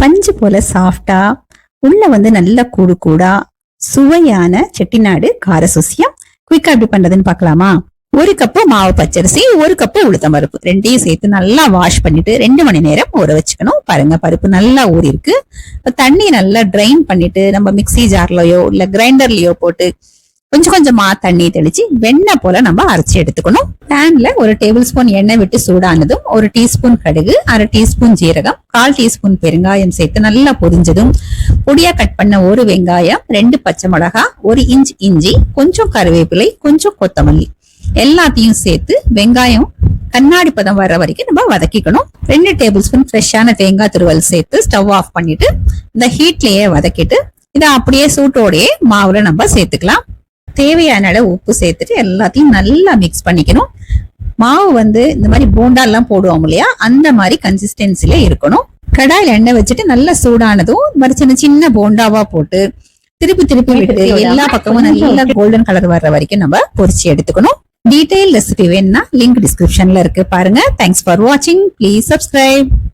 பஞ்சு போல சாஃப்டா, உள்ள வந்து நல்ல கூடு கூடா சுவையான செட்டிநாடு கார சுசியம். குயிக்கா எப்படி பண்றதுன்னு பாக்கலாமா? 1 கப்பு மாவு பச்சரிசி, 1 கப்பு உளுத்தம் பருப்பு ரெண்டையும் சேர்த்து நல்லா வாஷ் பண்ணிட்டு 2 மணி நேரம் ஊற வச்சுக்கணும். பாருங்க, பருப்பு நல்லா ஊறி இருக்கு. தண்ணி நல்லா ட்ரைன் பண்ணிட்டு நம்ம மிக்சி ஜார்லயோ இல்ல கிரைண்டர்லயோ போட்டு கொஞ்சம் கொஞ்சமா தண்ணி தெளிச்சு வெண்ணெய் போல நம்ம அரைச்சி எடுத்துக்கணும். பேன்ல 1 டேபிள் ஸ்பூன் எண்ணெய் விட்டு சூடானதும் 1 டீஸ்பூன் கடுகு, 1/2 டீஸ்பூன் ஜீரகம், 1/4 டீஸ்பூன் பெருங்காயம் சேர்த்து நல்லா பொரிஞ்சதும் பொடியா கட் பண்ண 1 வெங்காயம், 2 பச்சை மிளகாய், 1 இன்ச் இஞ்சி, கொஞ்சம் கருவேப்பிலை, கொஞ்சம் கொத்தமல்லி எல்லாத்தையும் சேர்த்து வெங்காயம் கண்ணாடி பதம் வர்ற வரைக்கும் நம்ம வதக்கிக்கணும். 2 டேபிள் ஸ்பூன் ஃப்ரெஷ்ஷான தேங்காய் துருவல் சேர்த்து ஸ்டவ் ஆஃப் பண்ணிட்டு இந்த ஹீட்லயே வதக்கிட்டு இதை அப்படியே சூட்டோடையே மாவுல நம்ம சேர்த்துக்கலாம். தேவையான அளவு உப்பு சேர்த்துட்டு எல்லாத்தையும் நல்லா மிக்ஸ் பண்ணிக்கணும். மாவு வந்து இந்த மாதிரி போண்டா எல்லாம் போடுவோம் இல்லையா, அந்த மாதிரி கன்சிஸ்டன்சில இருக்கணும். கடாயில எண்ணெய் வச்சுட்டு நல்லா சூடானதும் இந்த மாதிரி சின்ன சின்ன போண்டாவா போட்டு திருப்பி திருப்பி விட்டு எல்லா பக்கமும் நல்லா கோல்டன் கலர் வர்ற வரைக்கும் நம்ம பொரிச்சு எடுத்துக்கணும். டீடைல் ரெசிபி வேணும்னா லிங்க் டிஸ்கிரிப்ஷன்ல இருக்கு, பாருங்க. தேங்க்ஸ் ஃபார் வாட்சிங். Please subscribe.